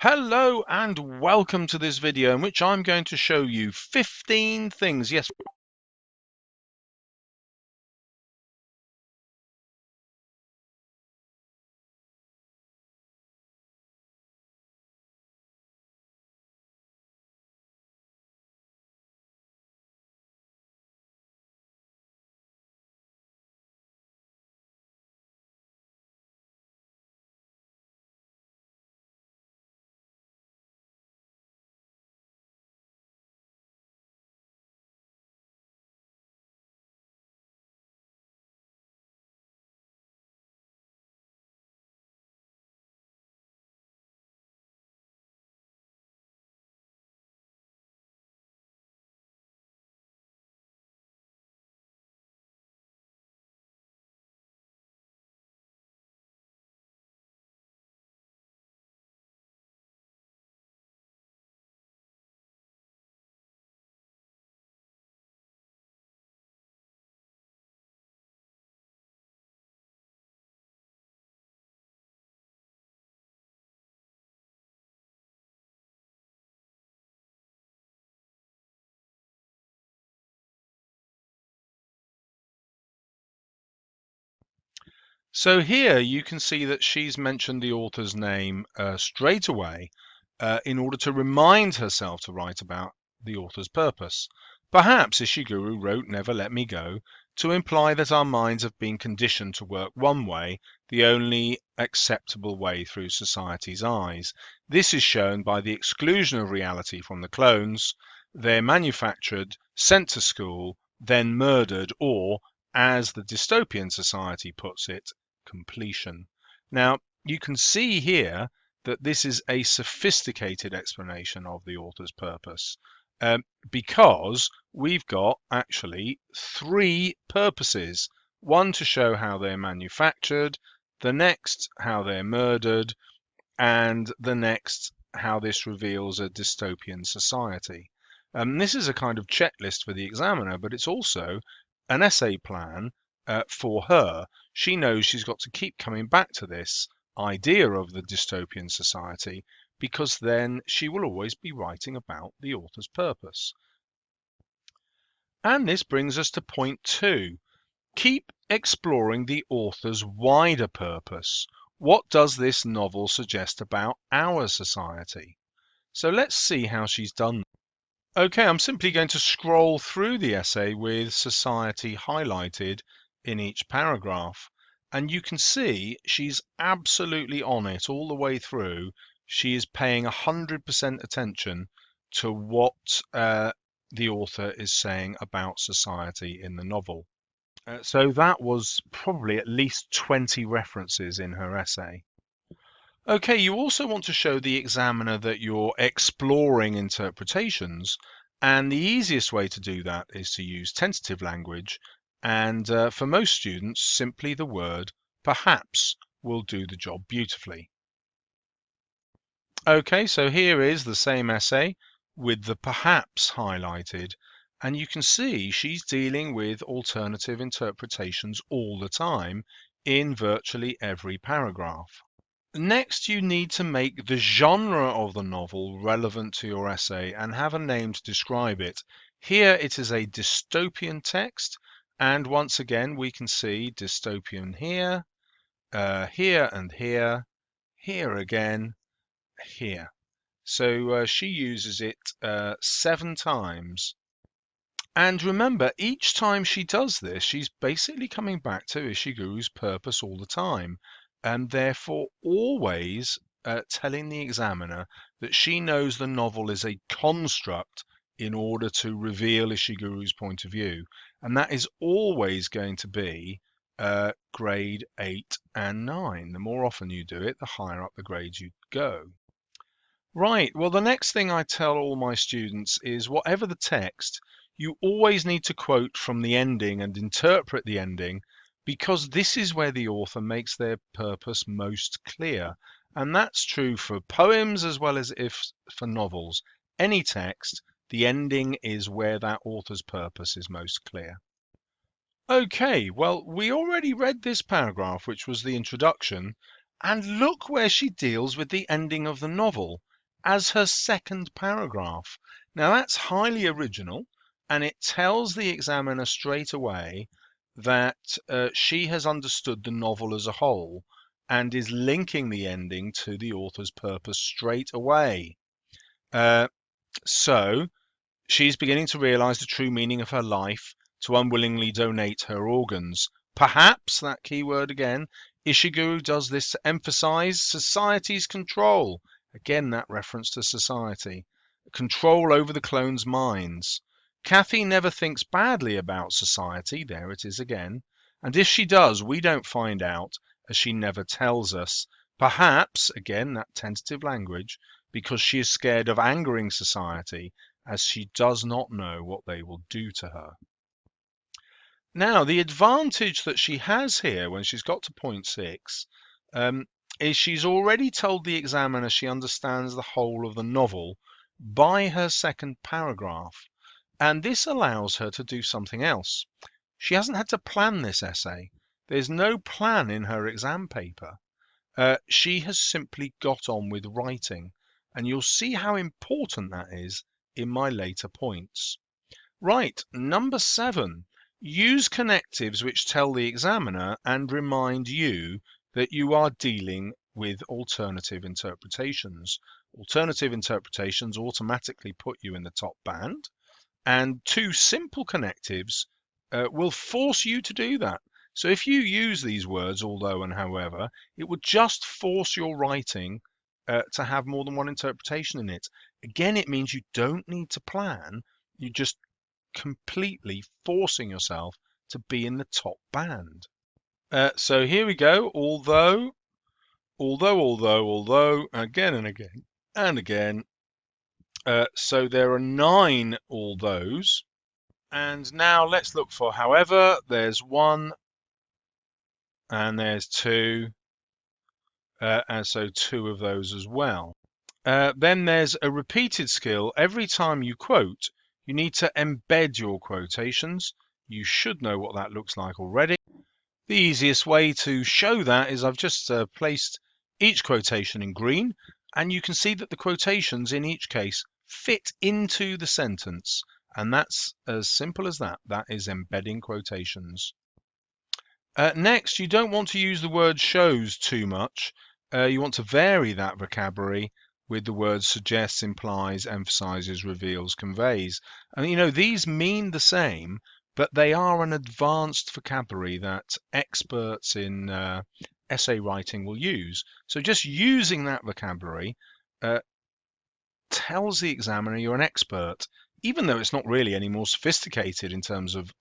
Hello and welcome to this video in which I'm going to show you 15 things. Yes. So here you can see that she's mentioned the author's name straight away in order to remind herself to write about the author's purpose. Perhaps Ishiguro wrote "Never Let Me Go" to imply that our minds have been conditioned to work one way, the only acceptable way through society's eyes. This is shown by the exclusion of reality from the clones. They're manufactured, sent to school, then murdered, or, as the dystopian society puts it, completion. Now, you can see here that this is a sophisticated explanation of the author's purpose because we've got actually three purposes. One to show how they're manufactured, the next how they're murdered, and the next how this reveals a dystopian society. This is a kind of checklist for the examiner, but it's also an essay plan for her. She knows she's got to keep coming back to this idea of the dystopian society because then she will always be writing about the author's purpose. And this brings us to point 2. Keep exploring the author's wider purpose. What does this novel suggest about our society? So let's see how she's done. Okay, I'm simply going to scroll through the essay with society highlighted in each paragraph. And you can see she's absolutely on it all the way through. She is paying 100% attention to what the author is saying about society in the novel. So that was probably at least 20 references in her essay. Okay, you also want to show the examiner that you're exploring interpretations, and the easiest way to do that is to use tentative language, and for most students, simply the word perhaps will do the job beautifully. Okay, so here is the same essay with the perhaps highlighted, and you can see she's dealing with alternative interpretations all the time in virtually every paragraph. Next, you need to make the genre of the novel relevant to your essay and have a name to describe it. Here it is a dystopian text, and once again we can see dystopian here, here and here, here again, here. So she uses it 7 times. And remember, each time she does this, she's basically coming back to Ishiguro's purpose all the time, and therefore always telling the examiner that she knows the novel is a construct in order to reveal Ishiguro's point of view. And that is always going to be grade 8 and 9. The more often you do it, the higher up the grades you go. Right, well, the next thing I tell all my students is whatever the text, you always need to quote from the ending and interpret the ending because this is where the author makes their purpose most clear. And that's true for poems as well as if for novels. Any text, the ending is where that author's purpose is most clear. Okay, well, we already read this paragraph, which was the introduction, and look where she deals with the ending of the novel. as her second paragraph. Now that's highly original, and it tells the examiner straight away that she has understood the novel as a whole and is linking the ending to the author's purpose straight away. So she's beginning to realize the true meaning of her life, to unwillingly donate her organs. Perhaps, that key word again, Ishiguro does this to emphasize society's control. Again, that reference to society. Control over the clones' minds. Kathy never thinks badly about society. There it is again. And if she does, we don't find out, as she never tells us. Perhaps, again, that tentative language, because she is scared of angering society, as she does not know what they will do to her. Now, the advantage that she has here when she's got to point 6 is she's already told the examiner she understands the whole of the novel by her second paragraph, and this allows her to do something else. She hasn't had to plan this essay. There's no plan in her exam paper. She has simply got on with writing, and you'll see how important that is in my later points. Right, number 7. Use connectives which tell the examiner and remind you that you are dealing with alternative interpretations. Alternative interpretations automatically put you in the top band, and 2 simple connectives will force you to do that. So if you use these words, although and however, it would just force your writing to have more than one interpretation in it. Again, it means you don't need to plan. You're just completely forcing yourself to be in the top band. So here we go. Although, again and again and again. So there are 9 althoughs. And now let's look for however. There's 1 and there's 2. And so 2 of those as well. Then there's a repeated skill. Every time you quote, you need to embed your quotations. You should know what that looks like already. The easiest way to show that is I've just placed each quotation in green, and you can see that the quotations in each case fit into the sentence, and that's as simple as that. That is embedding quotations. Next, you don't want to use the word shows too much. You want to vary that vocabulary with the words suggests, implies, emphasizes, reveals, conveys. And these mean the same, but they are an advanced vocabulary that experts in essay writing will use. So just using that vocabulary tells the examiner you're an expert, even though it's not really any more sophisticated in terms of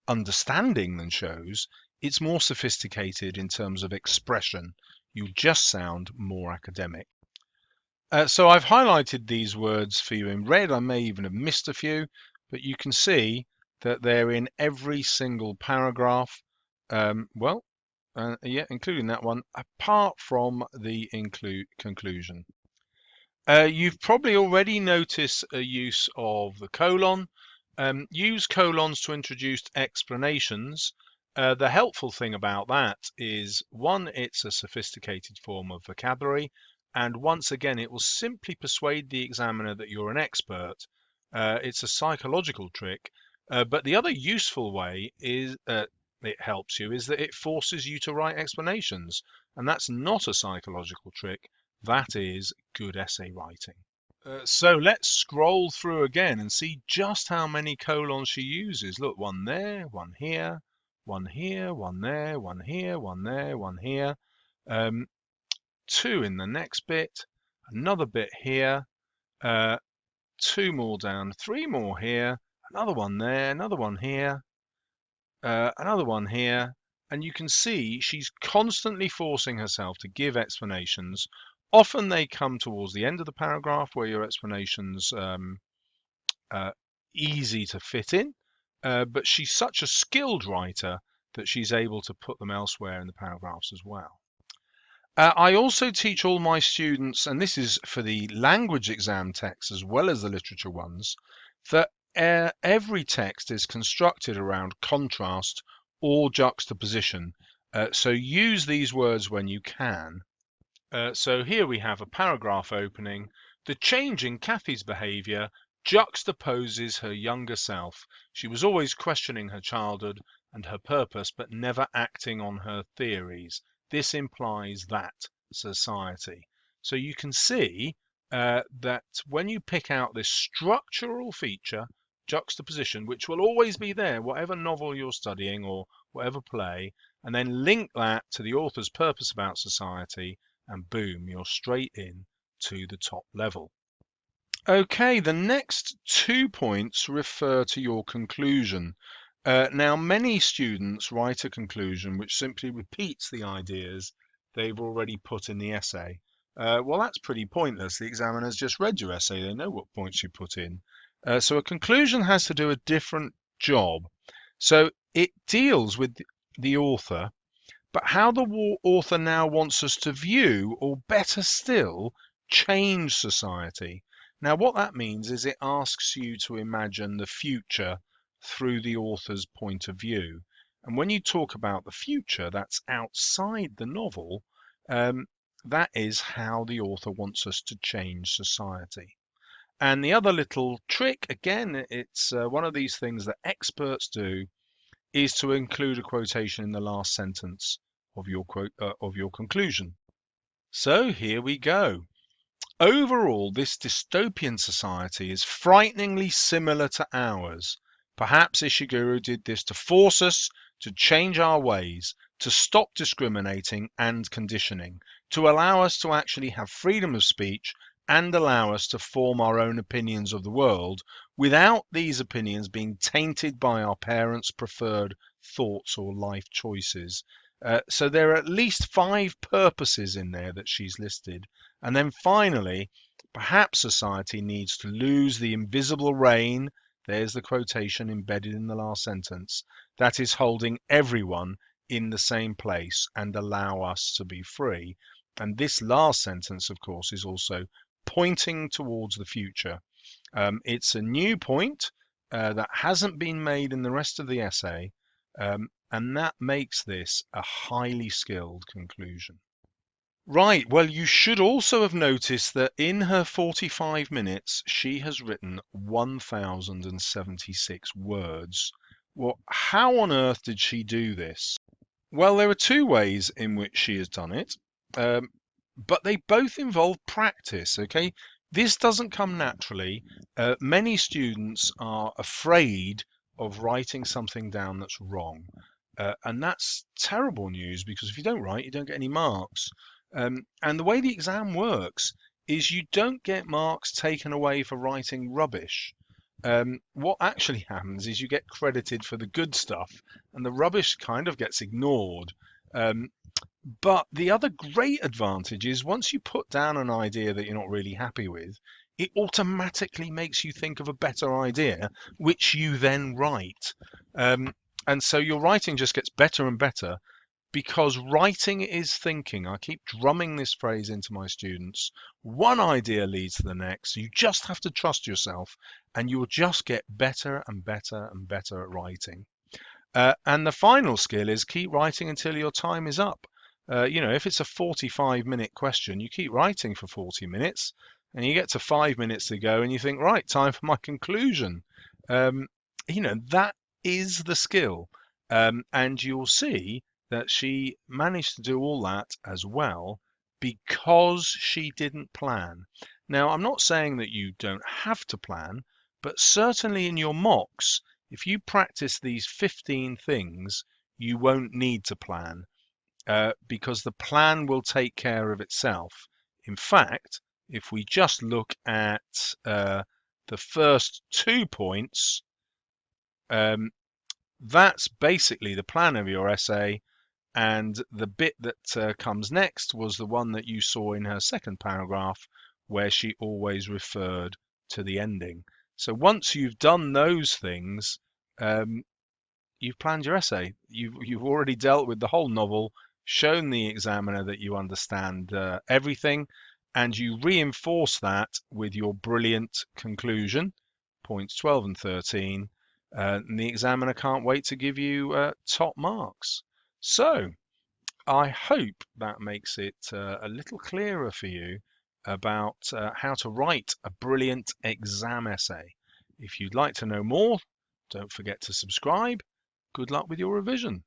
understanding than shows. It's more sophisticated in terms of expression. You just sound more academic. So I've highlighted these words for you in red. I may even have missed a few, but you can see that they're in every single paragraph. Yeah, including that one, apart from the conclusion. You've probably already noticed a use of the colon. Use colons to introduce explanations. The helpful thing about that is, 1, it's a sophisticated form of vocabulary, and once again, it will simply persuade the examiner that you're an expert. It's a psychological trick, but the other useful way is it helps you is that it forces you to write explanations, and that's not a psychological trick. That is good essay writing. So let's scroll through again and see just how many colons she uses. Look, 1 there, 1 here, 1 here, 1 there, 1 here, 1 there, 1 here. 2 in the next bit, another bit here, 2 more down, 3 more here, another 1 there, another 1 here, another 1 here. And you can see she's constantly forcing herself to give explanations. Often they come towards the end of the paragraph where your explanations easy to fit in, but she's such a skilled writer that she's able to put them elsewhere in the paragraphs as well. I also teach all my students, and this is for the language exam texts as well as the literature ones, that every text is constructed around contrast or juxtaposition. So use these words when you can. So here we have a paragraph opening The change in Kathy's behaviour juxtaposes her younger self. She was always questioning her childhood and her purpose, but never acting on her theories. This implies that society. So you can see that when you pick out this structural feature, juxtaposition, which will always be there, whatever novel you're studying or whatever play, and then link that to the author's purpose about society, and boom, you're straight in to the top level. Okay, the next 2 points refer to your conclusion. Now, many students write a conclusion which simply repeats the ideas they've already put in the essay. Well, that's pretty pointless. The examiner's just read your essay. They know what points you put in. So a conclusion has to do a different job. So it deals with the author, but how the author now wants us to view, or better still, change society. Now, what that means is it asks you to imagine the future through the author's point of view. And when you talk about the future, that's outside the novel. That is how the author wants us to change society. And the other little trick, again, it's one of these things that experts do, is to include a quotation in the last sentence of your conclusion. So here we go. Overall, this dystopian society is frighteningly similar to ours. Perhaps Ishiguro did this to force us to change our ways, to stop discriminating and conditioning, to allow us to actually have freedom of speech and allow us to form our own opinions of the world without these opinions being tainted by our parents' preferred thoughts or life choices. So there are at least 5 purposes in there that she's listed. And then finally, perhaps society needs to lose the invisible rein, there's the quotation embedded in the last sentence, that is holding everyone in the same place and allow us to be free. And this last sentence, of course, is also pointing towards the future. It's a new point that hasn't been made in the rest of the essay, and that makes this a highly skilled conclusion. Right, well, you should also have noticed that in her 45 minutes, she has written 1,076 words. Well, how on earth did she do this? Well, there are 2 ways in which she has done it, but they both involve practice, okay? This doesn't come naturally. Many students are afraid of writing something down that's wrong. And that's terrible news, because if you don't write, you don't get any marks. And the way the exam works is you don't get marks taken away for writing rubbish. What actually happens is you get credited for the good stuff, and the rubbish kind of gets ignored. But the other great advantage is once you put down an idea that you're not really happy with, it automatically makes you think of a better idea, which you then write. And so your writing just gets better and better, because writing is thinking. I keep drumming this phrase into my students. One idea leads to the next. You just have to trust yourself, and you'll just get better and better and better at writing. And the final skill is keep writing until your time is up. If it's a 45-minute question, you keep writing for 40 minutes, and you get to 5 minutes to go, and you think, right, time for my conclusion. That is the skill. And you'll see that she managed to do all that as well because she didn't plan. Now, I'm not saying that you don't have to plan, but certainly in your mocks, if you practice these 15 things, you won't need to plan, because the plan will take care of itself. In fact, if we just look at the first 2 points, that's basically the plan of your essay, and the bit that comes next was the one that you saw in her second paragraph, where she always referred to the ending. So once you've done those things, you've planned your essay. You've already dealt with the whole novel, shown the examiner that you understand everything, and you reinforce that with your brilliant conclusion, points 12 and 13, and the examiner can't wait to give you top marks. So I hope that makes it a little clearer for you about how to write a brilliant exam essay. If you'd like to know more, don't forget to subscribe. Good luck with your revision.